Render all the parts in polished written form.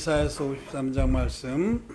이사야서 53장 말씀.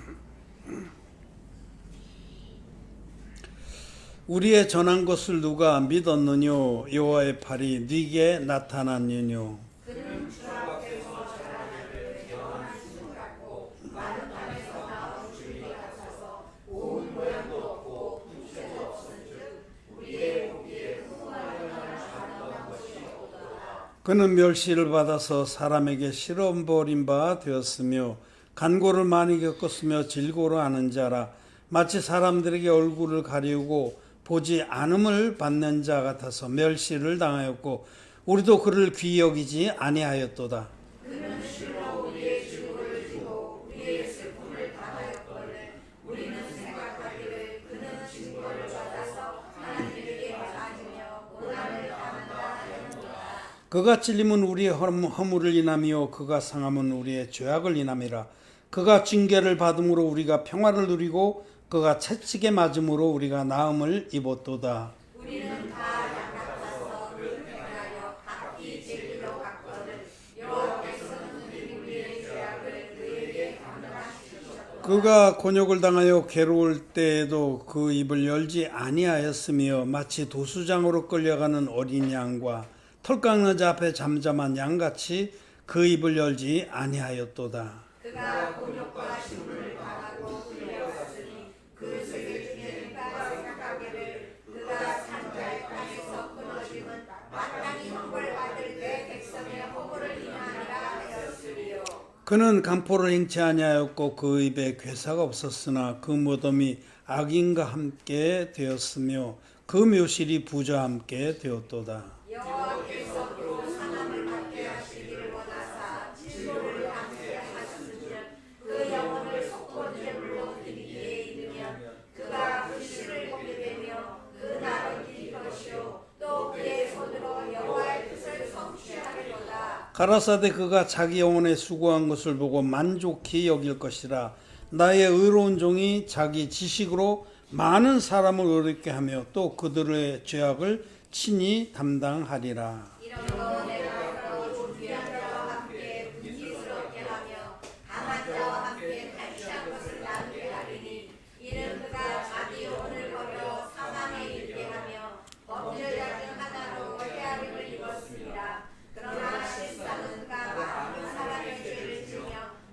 우리의 전한 것을 누가 믿었느뇨? 여호와의 팔이 네게 나타났느뇨? 그는 주 앞에서 자라나를 영원한 신 같고 마른 땅에서 나온 줄기 같아서 온 모양도 없고 부채도 없은즉 우리의 보기에 흠모할 만한 아름다운 것이 없도다. 그는 멸시를 받아서 사람에게 시험 버린 바 되었으며 간고를 많이 겪었으며 질고를 아는 자라. 마치 사람들에게 얼굴을 가리우고 보지 않음을 받는 자 같아서 멸시를 당하였고 우리도 그를 귀히 여기지 아니하였도다. 그는 실로 우리의 질고를 지고 우리의 슬픔을 당하였거늘 우리는 생각하기를 그는 징벌을 받아서 하나님에게 맞으며 고난을 당한다 하였노라. 그가 찔림은 우리의 허물을 인하며 그가 상함은 우리의 죄악을 인함이라. 그가 징계를 받음으로 우리가 평화를 누리고 그가 채찍에 맞음으로 우리가 나음을 입었도다. 우리는 다 양 같아서 불평하여 각기 제비로 갔거늘 여호와께서는 우리의 죄악을 그에게 감당하시셨도다. 그가 곤욕을 당하여 괴로울 때에도 그 입을 열지 아니하였으며 마치 도수장으로 끌려가는 어린 양과 털 깎는 자 앞에 잠잠한 양같이 그 입을 열지 아니하였도다. 그가 곤욕과 시험을 당하고 끌려갔으니 그 세계 중에 누가 생각하기를 그가 산자의 땅에서 끊어짐은 마땅히 형벌받을 때 백성의 허물을 인하리라 하였으리요. 그는 간포를 행치 아니하였고 그 입에 괴사가 없었으나 그 무덤이 악인과 함께 되었으며 그 묘실이 부자와 함께 되었도다. 여호와께서 또 상함을 받게 하시기를 원하사 진노를 당케 하셨으면 그 영혼을 속건 제물로 드리기에 이르면 그가 그 실을 보게 되며 그 날은 길 것이요 또 그의 손으로 여호와의 뜻을 성취하리로다. 가라사대 그가 자기 영혼에 수고한 것을 보고 만족히 여길 것이라. 나의 의로운 종이 자기 지식으로 많은 사람을 의롭게 하며 또 그들의 죄악을 친히 담당하리라. 이런 거 내가 바로 준비한 자와 함께 분기스럽게 하며 강한 자와 함께 탈취한 것을 나누게 하리니 이는 그가 자기 영혼을 버려 사망에 이르게 하며 범죄자 중 하나로 헤아림을 입었습니다. 그러나 실상은 그가 많은 사람의 죄를 지며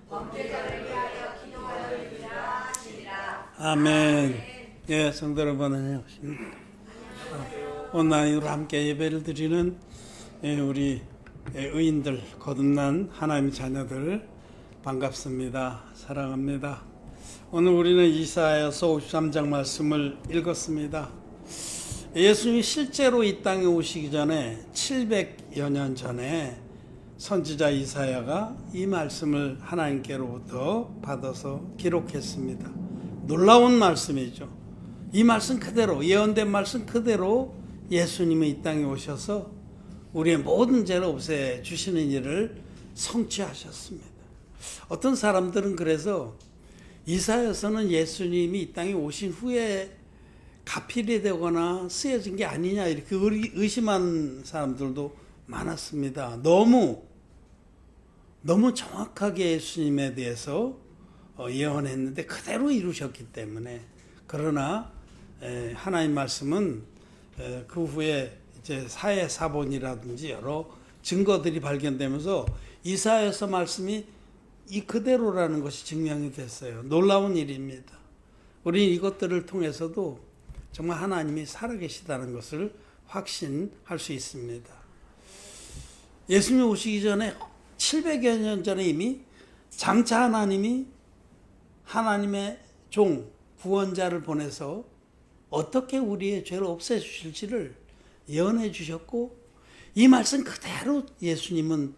범죄자를 위하여 기도하였느니라 하시니라. 아멘. 예, 성도 여러분 안녕하십니까. 온라인으로 함께 예배를 드리는 우리 의인들, 거듭난 하나님의 자녀들 반갑습니다. 사랑합니다. 오늘 우리는 이사야서 53장 말씀을 읽었습니다. 예수님이 실제로 이 땅에 오시기 전에 700여 년 전에 선지자 이사야가 이 말씀을 하나님께로부터 받아서 기록했습니다. 놀라운 말씀이죠. 이 말씀 그대로, 예언된 말씀 그대로 예수님이 이 땅에 오셔서 우리의 모든 죄를 없애주시는 일을 성취하셨습니다. 어떤 사람들은 그래서 이사야서는 예수님이 이 땅에 오신 후에 가필이 되거나 쓰여진 게 아니냐 이렇게 의심한 사람들도 많았습니다. 너무 정확하게 예수님에 대해서 예언했는데 그대로 이루셨기 때문에. 그러나 하나님 말씀은 그 후에 이제 사회 사본이라든지 여러 증거들이 발견되면서 이사야서 말씀이 이 그대로라는 것이 증명이 됐어요. 놀라운 일입니다. 우리는 이것들을 통해서도 정말 하나님이 살아계시다는 것을 확신할 수 있습니다. 예수님 오시기 전에 700여 년 전에 이미 장차 하나님이 하나님의 종 구원자를 보내서 어떻게 우리의 죄를 없애주실지를 예언해 주셨고 이 말씀 그대로 예수님은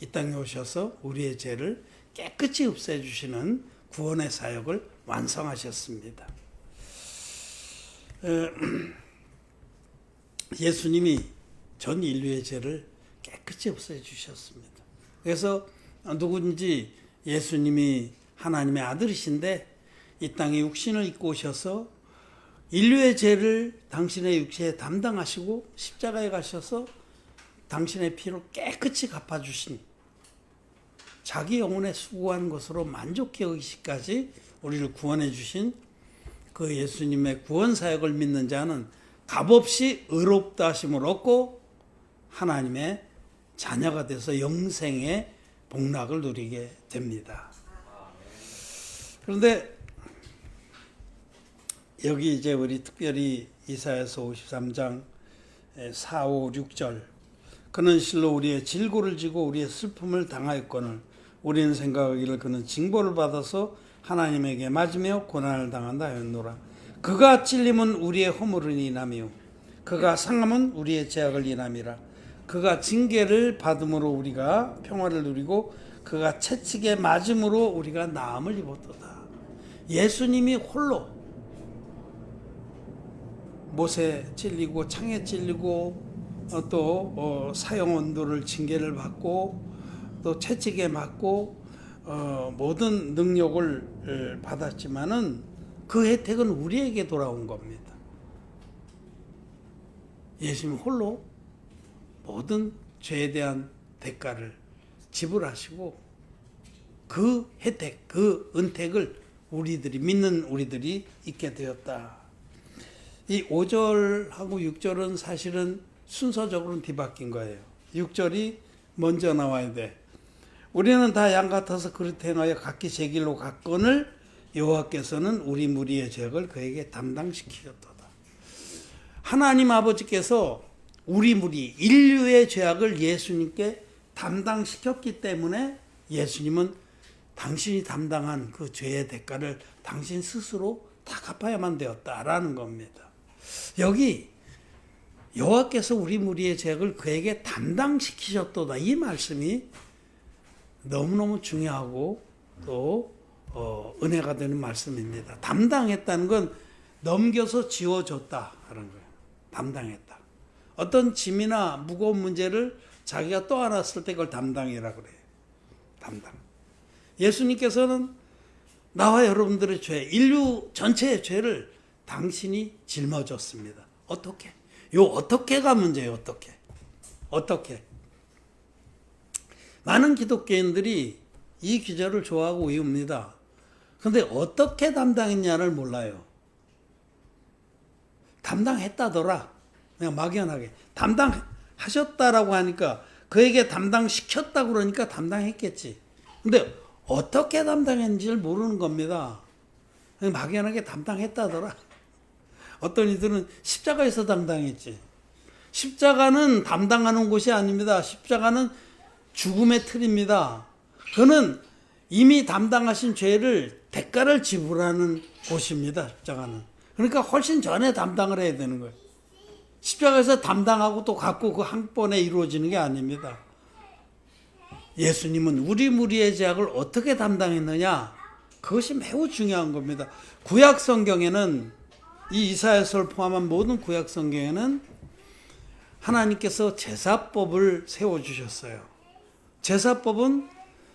이 땅에 오셔서 우리의 죄를 깨끗이 없애주시는 구원의 사역을 완성하셨습니다. 예수님이 전 인류의 죄를 깨끗이 없애주셨습니다. 그래서 누군지 예수님이 하나님의 아들이신데 이 땅에 육신을 입고 오셔서 인류의 죄를 당신의 육체에 담당하시고 십자가에 가셔서 당신의 피로 깨끗이 갚아주신 자기 영혼에 수고한 것으로 만족해 여기시까지 우리를 구원해 주신 그 예수님의 구원 사역을 믿는 자는 값없이 의롭다 하심을 얻고 하나님의 자녀가 돼서 영생의 복락을 누리게 됩니다. 그런데 여기 이제 우리 특별히 이사야서 53장 4, 5, 6절 그는 실로 우리의 질고를 지고 우리의 슬픔을 당하였거늘 우리는 생각하기를 그는 징벌을 받아서 하나님에게 맞으며 고난을 당한다 하였노라. 그가 찔림은 우리의 허물을 인하며 그가 상함은 우리의 죄악을 인함이라. 그가 징계를 받음으로 우리가 평화를 누리고 그가 채찍에 맞음으로 우리가 나음을 입었도다. 예수님이 홀로 못에 찔리고 창에 찔리고 또 사형원도를 징계를 받고 또 채찍에 맞고 모든 능력을 받았지만은 그 혜택은 우리에게 돌아온 겁니다. 예수님 홀로 모든 죄에 대한 대가를 지불하시고 그 혜택, 그 은택을 우리들이 믿는 우리들이 있게 되었다. 이 5절하고 6절은 사실은 순서적으로는 뒤바뀐 거예요. 6절이 먼저 나와야 돼. 우리는 다 양 같아서 그릇 행하여 각기 제 길로 갔거늘 여호와께서는 우리 무리의 죄악을 그에게 담당시키셨도다. 하나님 아버지께서 우리 무리 인류의 죄악을 예수님께 담당시켰기 때문에 예수님은 당신이 담당한 그 죄의 대가를 당신 스스로 다 갚아야만 되었다라는 겁니다. 여기 여호와께서 우리 무리의 죄악을 그에게 담당시키셨도다. 이 말씀이 너무너무 중요하고 또 은혜가 되는 말씀입니다. 담당했다는 건 넘겨서 지워줬다라는 거예요. 담당했다. 어떤 짐이나 무거운 문제를 자기가 떠안았을 때 그걸 담당이라 그래요. 담당. 예수님께서는 나와 여러분들의 죄, 인류 전체의 죄를 당신이 짊어졌습니다. 어떻게? 요 어떻게가 문제예요. 어떻게? 많은 기독교인들이 이 기절을 좋아하고 외웁니다. 그런데 어떻게 담당했냐를 몰라요. 담당했다더라. 그냥 막연하게. 담당하셨다라고 하니까 그에게 담당시켰다고 그러니까 담당했겠지. 근데 어떻게 담당했는지를 모르는 겁니다. 그냥 막연하게 담당했다더라. 어떤 이들은 십자가에서 담당했지. 십자가는 담당하는 곳이 아닙니다. 십자가는 죽음의 틀입니다. 그는 이미 담당하신 죄를 대가를 지불하는 곳입니다. 십자가는. 그러니까 훨씬 전에 담당을 해야 되는 거예요. 십자가에서 담당하고 또 갖고 그 한 번에 이루어지는 게 아닙니다. 예수님은 우리 무리의 죄악을 어떻게 담당했느냐? 그것이 매우 중요한 겁니다. 구약 성경에는 이 이사야서를 포함한 모든 구약 성경에는 하나님께서 제사법을 세워주셨어요. 제사법은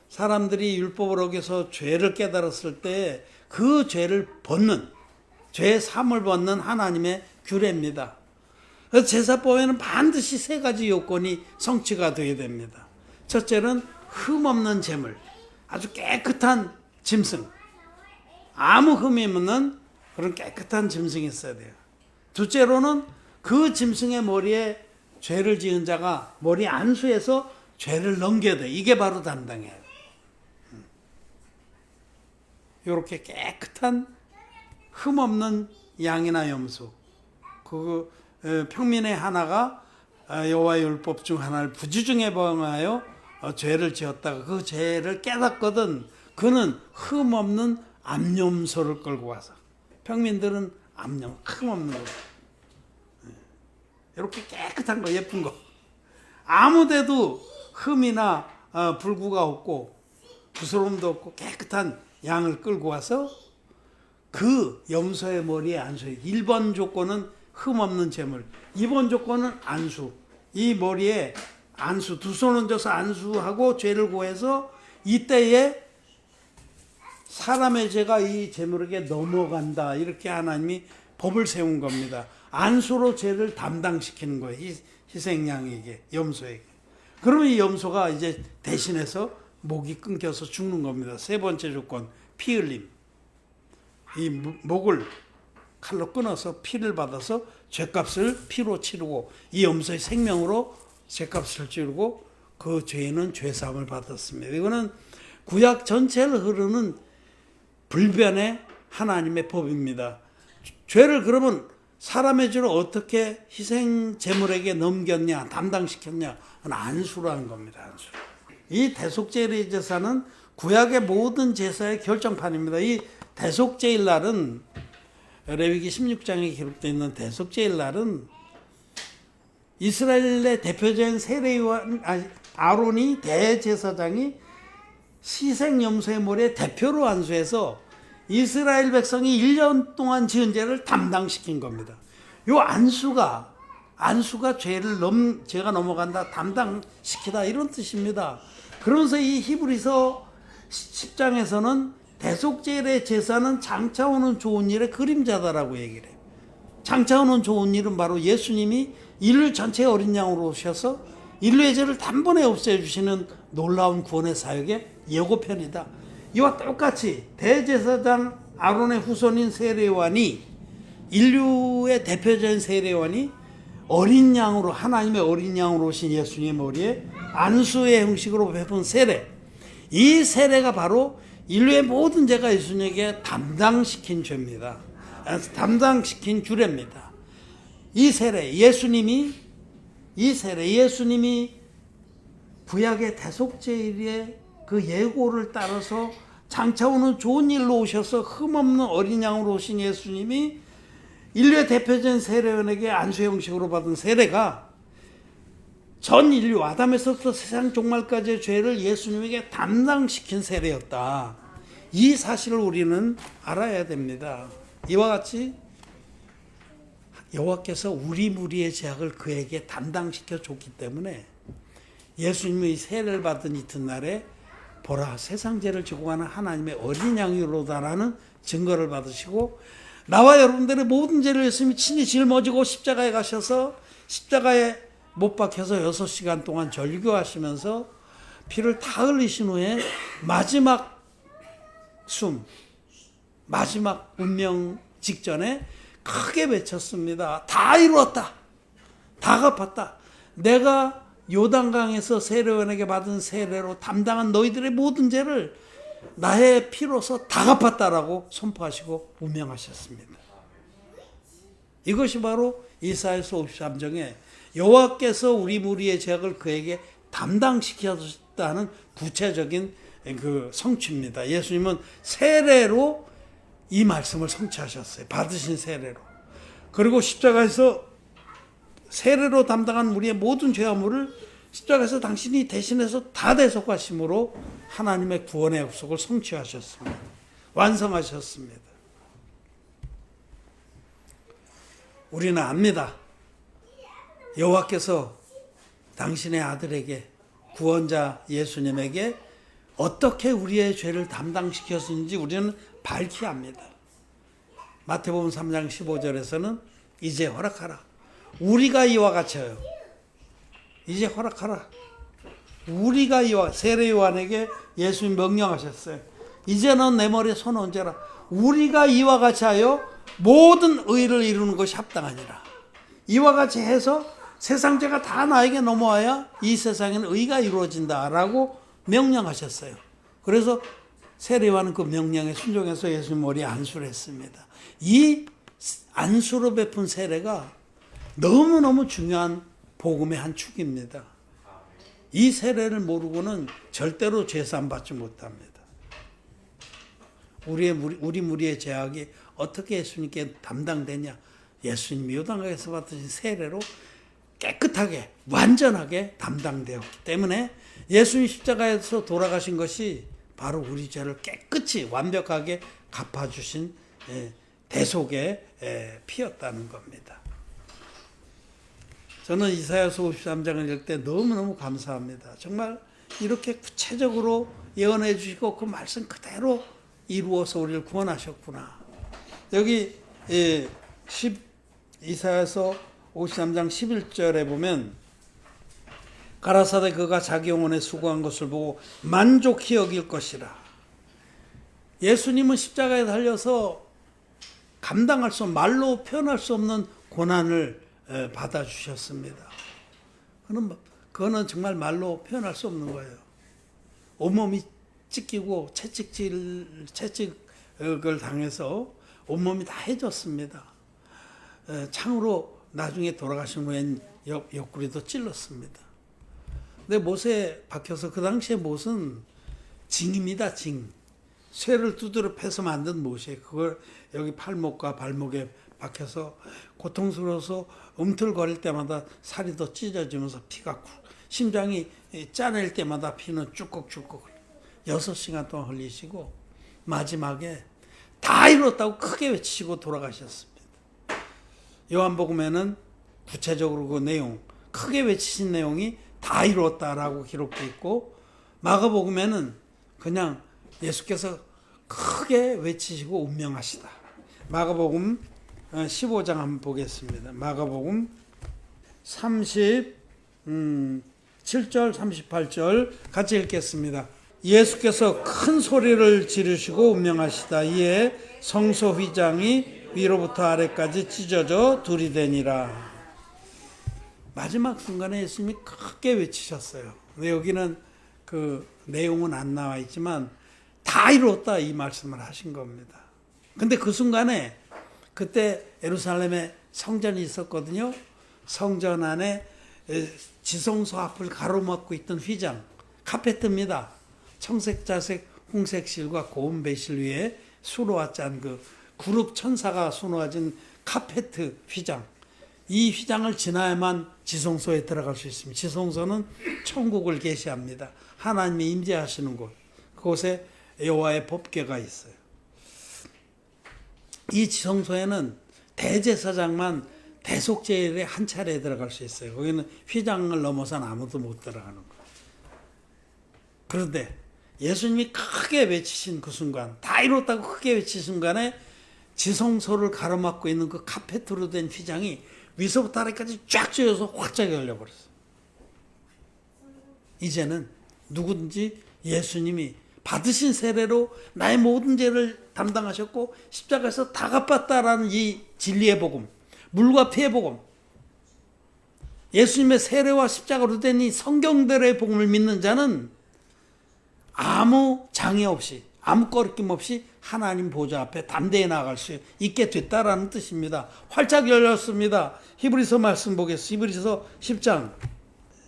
사람들이 율법을 어겨서 죄를 깨달았을 때 그 죄를 벗는, 죄의 사함을 벗는 하나님의 규례입니다. 그래서 제사법에는 반드시 세 가지 요건이 성취가 되어야 됩니다. 첫째는 흠없는 제물, 아주 깨끗한 짐승, 아무 흠이 없는 그런 깨끗한 짐승이 있어야 돼요. 둘째로는 그 짐승의 머리에 죄를 지은 자가 머리 안수에서 죄를 넘겨야 돼. 이게 바로 담당이에요. 이렇게 깨끗한 흠없는 양이나 염소, 그 평민의 하나가 여호와의 율법 중 하나를 부지중에 범하여 죄를 지었다가 그 죄를 깨닫거든 그는 흠없는 암염소를 끌고 와서, 평민들은 암염, 흠없는 거, 이렇게 깨끗한 거, 예쁜 거, 아무데도 흠이나 불구가 없고 부스럼도 없고 깨끗한 양을 끌고 와서 그 염소의 머리에 안수해요. 1번 조건은 흠없는 제물, 2번 조건은 안수. 이 머리에 안수, 두 손 얹어서 안수하고 죄를 고해서 이때에 사람의 죄가 이 제물에게 넘어간다. 이렇게 하나님이 법을 세운 겁니다. 안수로 죄를 담당시키는 거예요. 희생양에게, 염소에게. 그러면 이 염소가 이제 대신해서 목이 끊겨서 죽는 겁니다. 세 번째 조건, 피 흘림. 이 목을 칼로 끊어서 피를 받아서 죄값을 피로 치르고 이 염소의 생명으로 죄값을 치르고 그 죄는 죄사함을 받았습니다. 이거는 구약 전체를 흐르는 불변의 하나님의 법입니다. 죄를 그러면 사람의 죄를 어떻게 희생 제물에게 넘겼냐, 담당시켰냐, 그건 안수로 하는 겁니다. 안수. 이 대속제일의 제사는 구약의 모든 제사의 결정판입니다. 이 대속제일 날은 레위기 16장에 기록되어 있는 대속제일 날은 이스라엘의 대표적인 세례요한 아론이 대제사장이 희생염소의 머리에 대표로 안수해서 이스라엘 백성이 1년 동안 지은 죄를 담당시킨 겁니다. 요 안수가 죄가 넘어간다, 담당시키다 이런 뜻입니다. 그러면서 이 히브리서 10장에서는 대속제일의 제사는 장차 오는 좋은 일의 그림자다라고 얘기를 해요. 장차 오는 좋은 일은 바로 예수님이 인류 전체의 어린 양으로 오셔서 인류의 죄를 단번에 없애주시는 놀라운 구원의 사역의 예고편이다. 이와 똑같이 대제사장 아론의 후손인 세례요한이 인류의 대표적인 세례요한이 어린 양으로 하나님의 어린 양으로 오신 예수님의 머리에 안수의 형식으로 베푼 세례, 이 세례가 바로 인류의 모든 죄가 예수님에게 담당시킨 죄입니다. 담당시킨 주례입니다. 이 세례 예수님이 구약의 대속제일의 그 예고를 따라서 장차 오는 좋은 일로 오셔서 흠없는 어린 양으로 오신 예수님이 인류의 대표적인 세례원에게 안수 형식으로 받은 세례가 전 인류 아담에서부터 세상 종말까지의 죄를 예수님에게 담당시킨 세례였다. 이 사실을 우리는 알아야 됩니다. 이와 같이 여호와께서 우리 무리의 죄악을 그에게 담당시켜 줬기 때문에 예수님의 세례를 받은 이튿날에 보라 세상 죄를 지고 가는 하나님의 어린 양이로다라는 증거를 받으시고 나와 여러분들의 모든 죄를 예수님이 친히 짊어지고 십자가에 가셔서 십자가에 못 박혀서 6시간 동안 절규하시면서 피를 다 흘리신 후에 마지막 마지막 운명 직전에 크게 외쳤습니다. 다 이루었다. 다 갚았다. 내가 요단강에서 세례원에게 받은 세례로 담당한 너희들의 모든 죄를 나의 피로서 다 갚았다라고 선포하시고 운명하셨습니다. 이것이 바로 이사야서 53장에 여호와께서 우리 무리의 죄악을 그에게 담당시켰다는 구체적인 그 성취입니다. 예수님은 세례로 이 말씀을 성취하셨어요. 받으신 세례로. 그리고 십자가에서 세례로 담당한 우리의 모든 죄화물을 십자가에서 당신이 대신해서 다 대속하심으로 하나님의 구원의 약속을 성취하셨습니다. 완성하셨습니다. 우리는 압니다. 여호와께서 당신의 아들에게 구원자 예수님에게 어떻게 우리의 죄를 담당시켰는지 우리는 밝히 압니다. 마태복음 3장 15절에서는 이제 허락하라. 우리가 이와 같이요. 이제 허락하라. 우리가 이와 세례 요한에게 예수님 명령하셨어요. 이제는 내 머리에 손 얹어라. 우리가 이와 같이 하여 모든 의를 이루는 것이 합당하니라. 이와 같이 해서 세상 죄가 다 나에게 넘어와야 이 세상에는 의가 이루어진다라고 명령하셨어요. 그래서 세례 요한은 그 명령에 순종해서 예수님 머리에 안수를 했습니다. 이 안수로 베푼 세례가 너무너무 중요한 복음의 한 축입니다. 이 세례를 모르고는 절대로 죄사함 받지 못합니다. 우리 무리의 죄악이 어떻게 예수님께 담당되냐? 예수님이 요단강에서 받으신 세례로 깨끗하게 완전하게 담당되었기 때문에 예수님 십자가에서 돌아가신 것이 바로 우리 죄를 깨끗이 완벽하게 갚아주신 대속의 피였다는 겁니다. 저는 이사야서 53장을 읽을 때 너무너무 감사합니다. 정말 이렇게 구체적으로 예언해 주시고 그 말씀 그대로 이루어서 우리를 구원하셨구나. 여기 이사야서 53장 11절에 보면 가라사대 그가 자기 영혼에 수고한 것을 보고 만족히 여길 것이라. 예수님은 십자가에 달려서 감당할 수 없는, 말로 표현할 수 없는 고난을 받아주셨습니다. 그거는 정말 말로 표현할 수 없는 거예요. 온몸이 찢기고 채찍을 당해서 온몸이 다 해졌습니다. 창으로 나중에 돌아가신 후엔 옆구리도 찔렀습니다. 근데 못에 박혀서, 그 당시에 못은 징입니다. 징. 쇠를 두드려 패서 만든 못이에요. 그걸 여기 팔목과 발목에 박혀서 고통스러워서 움틀거릴 때마다 살이 더 찢어지면서 피가 심장이 짜낼 때마다 피는 쭈꺽쭈꺽 6시간 동안 흘리시고 마지막에 다 이뤘다고 크게 외치시고 돌아가셨습니다. 요한복음에는 구체적으로 그 내용, 크게 외치신 내용이 다 이뤘다라고 기록되어 있고, 마가복음에는 그냥 예수께서 크게 외치시고 운명하시다. 마가복음 15장 한번 보겠습니다. 마가복음 37절 38절 같이 읽겠습니다. 예수께서 큰 소리를 지르시고 운명하시다. 이에 성소 휘장이 위로부터 아래까지 찢어져 둘이 되니라. 마지막 순간에 예수님이 크게 외치셨어요. 근데 여기는 그 내용은 안 나와 있지만 다 이루었다 이 말씀을 하신 겁니다. 근데 그 순간에 그때 예루살렘에 성전이 있었거든요. 성전 안에 지성소 앞을 가로막고 있던 휘장, 카페트입니다. 청색, 자색, 홍색 실과 고운 배실 위에 수로와 짠 그 그룹 천사가 수놓아진 카페트 휘장. 이 휘장을 지나야만 지성소에 들어갈 수 있습니다. 지성소는 천국을 계시합니다. 하나님이 임재하시는 곳. 그곳에 여호와의 법궤가 있어요. 이 지성소에는 대제사장만 대속제일에 한 차례 들어갈 수 있어요. 거기는 휘장을 넘어서는 아무도 못 들어가는 거예요. 그런데 예수님이 크게 외치신 그 순간, 다 이뤘다고 크게 외치신 순간에 지성소를 가로막고 있는 그 카페트로 된 휘장이 위서부터 아래까지 쫙 조여서 확 열려버렸어요. 이제는 누구든지 예수님이 받으신 세례로 나의 모든 죄를 담당하셨고 십자가에서 다 갚았다라는 이 진리의 복음, 물과 피의 복음, 예수님의 세례와 십자가로 된 이 성경대로의 복음을 믿는 자는 아무 장애 없이, 아무 꺼리낌 없이 하나님 보좌 앞에 담대히 나아갈 수 있게 됐다라는 뜻입니다. 활짝 열렸습니다. 히브리서 말씀 보겠습니다. 히브리서 10장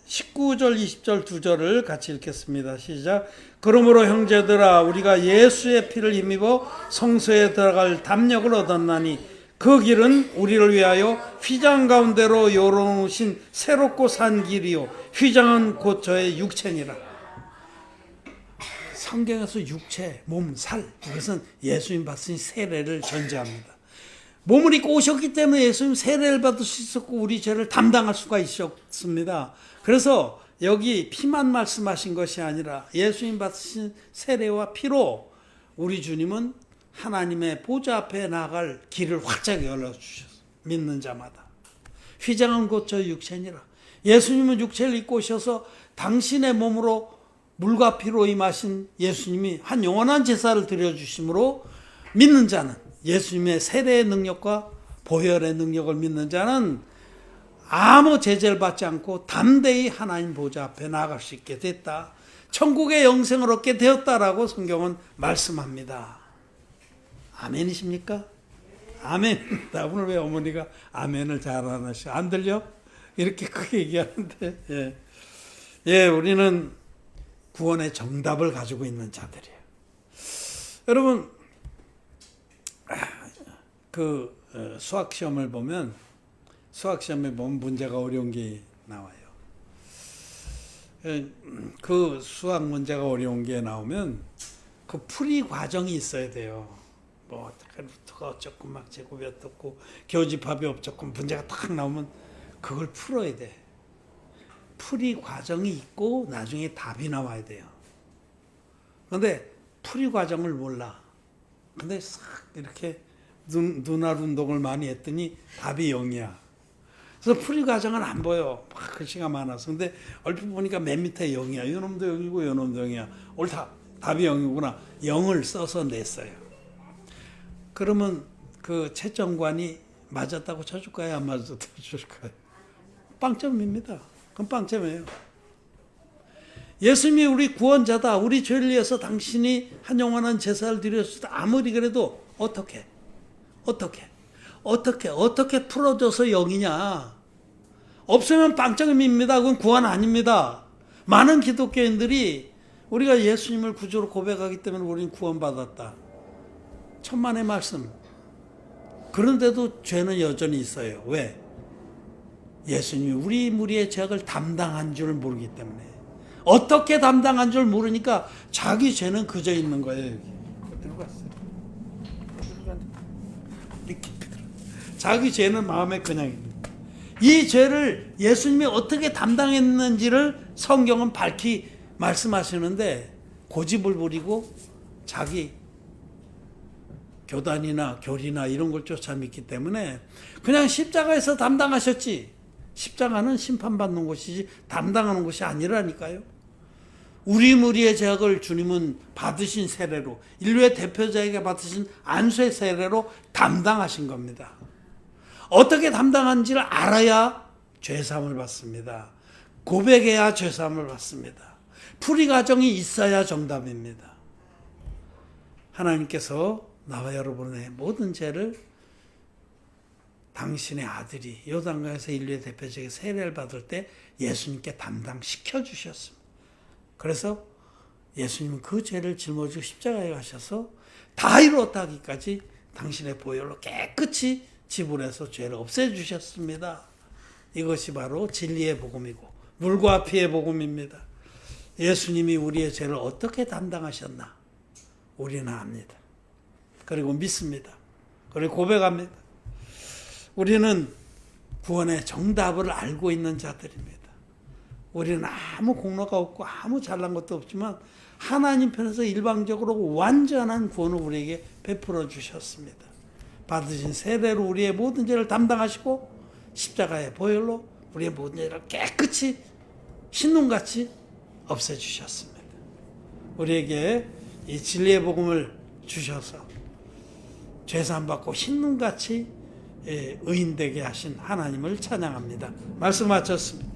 19절 20절 2절을 같이 읽겠습니다. 시작. 그러므로 형제들아 우리가 예수의 피를 힘입어 성소에 들어갈 담력을 얻었나니 그 길은 우리를 위하여 휘장 가운데로 열어놓으신 새롭고 산 길이요 휘장은 곧 저의 육체니라. 성경에서 육체, 몸, 살, 이것은 예수님 받으신 세례를 전제합니다. 몸을 입고 오셨기 때문에 예수님 세례를 받을 수 있었고 우리 죄를 담당할 수가 있었습니다. 그래서 여기 피만 말씀하신 것이 아니라 예수님 받으신 세례와 피로 우리 주님은 하나님의 보좌 앞에 나갈 길을 활짝 열어주셨어요. 믿는 자마다. 휘장은 곧 저 육체니라. 예수님은 육체를 입고 오셔서 당신의 몸으로 물과 피로 임하신 예수님이 한 영원한 제사를 드려주심으로 믿는 자는, 예수님의 세례의 능력과 보혈의 능력을 믿는 자는 아무 제재를 받지 않고 담대히 하나님 보좌 앞에 나아갈 수 있게 됐다. 천국의 영생을 얻게 되었다라고 성경은 말씀합니다. 아멘이십니까? 아멘. 오늘 왜 어머니가 아멘을 잘 안 하셔? 안 들려? 이렇게 크게 얘기하는데, 예, 우리는 구원의 정답을 가지고 있는 자들이에요. 여러분, 그 수학 시험에 보면 문제가 어려운 게 나와요. 그 수학 문제가 어려운 게 나오면 그 풀이 과정이 있어야 돼요. 뭐 루트가 어쩌고 막 제곱이 어떻고 교집합이 어쩌고 문제가 딱 나오면 그걸 풀어야 돼. 풀이 과정이 있고 나중에 답이 나와야 돼요. 그런데 풀이 과정을 몰라. 근데 싹 이렇게 눈알 운동을 많이 했더니 답이 0이야. 그래서 풀이 과정은 안 보여. 막 글씨가 많아서. 근데 얼핏 보니까 맨 밑에 0이야. 이놈도 0이고 이놈도 0이야. 옳다. 답이 0이구나. 0을 써서 냈어요. 그러면 그 채점관이 맞았다고 쳐줄까요? 안 맞았다고 쳐줄까요? 빵점입니다. 그건 빵점이에요. 예수님이 우리 구원자다. 우리 죄를 위해서 당신이 한 영원한 제사를 드렸을 때 아무리 그래도 어떻게 풀어줘서 0이냐. 없으면 빵점입니다. 그건 구원 아닙니다. 많은 기독교인들이 우리가 예수님을 구주로 고백하기 때문에 우리는 구원받았다. 천만의 말씀. 그런데도 죄는 여전히 있어요. 왜? 예수님이 우리 무리의 죄악을 담당한 줄 모르기 때문에. 어떻게 담당한 줄 모르니까 자기 죄는 그저 있는 거예요. 여기. 들어갔어요. 자기 죄는 마음에 그냥 있는 거예요. 이 죄를 예수님이 어떻게 담당했는지를 성경은 밝히 말씀하시는데 고집을 부리고 자기 교단이나 교리나 이런 걸 쫓아 믿기 때문에 그냥 십자가에서 담당하셨지. 십자가는 심판받는 곳이지 담당하는 곳이 아니라니까요. 우리 무리의 죄악을 주님은 받으신 세례로, 인류의 대표자에게 받으신 안수의 세례로 담당하신 겁니다. 어떻게 담당한지를 알아야 죄사함을 받습니다. 고백해야 죄사함을 받습니다. 풀이 과정이 있어야 정답입니다. 하나님께서 나와 여러분의 모든 죄를 당신의 아들이 요단강에서 인류의 대표자에게 세례를 받을 때 예수님께 담당시켜 주셨습니다. 그래서 예수님은 그 죄를 짊어지고 십자가에 가셔서 다 이루었다 하기까지 당신의 보혈로 깨끗이 지불해서 죄를 없애주셨습니다. 이것이 바로 진리의 복음이고 물과 피의 복음입니다. 예수님이 우리의 죄를 어떻게 담당하셨나 우리는 압니다. 그리고 믿습니다. 그리고 고백합니다. 우리는 구원의 정답을 알고 있는 자들입니다. 우리는 아무 공로가 없고 아무 잘난 것도 없지만 하나님 편에서 일방적으로 완전한 구원을 우리에게 베풀어 주셨습니다. 받으신 세례로 우리의 모든 죄를 담당하시고 십자가의 보혈로 우리의 모든 죄를 깨끗이 흰눈같이 없애주셨습니다. 우리에게 이 진리의 복음을 주셔서 죄사함 받고 흰눈같이 의인되게 하신 하나님을 찬양합니다. 말씀 마쳤습니다.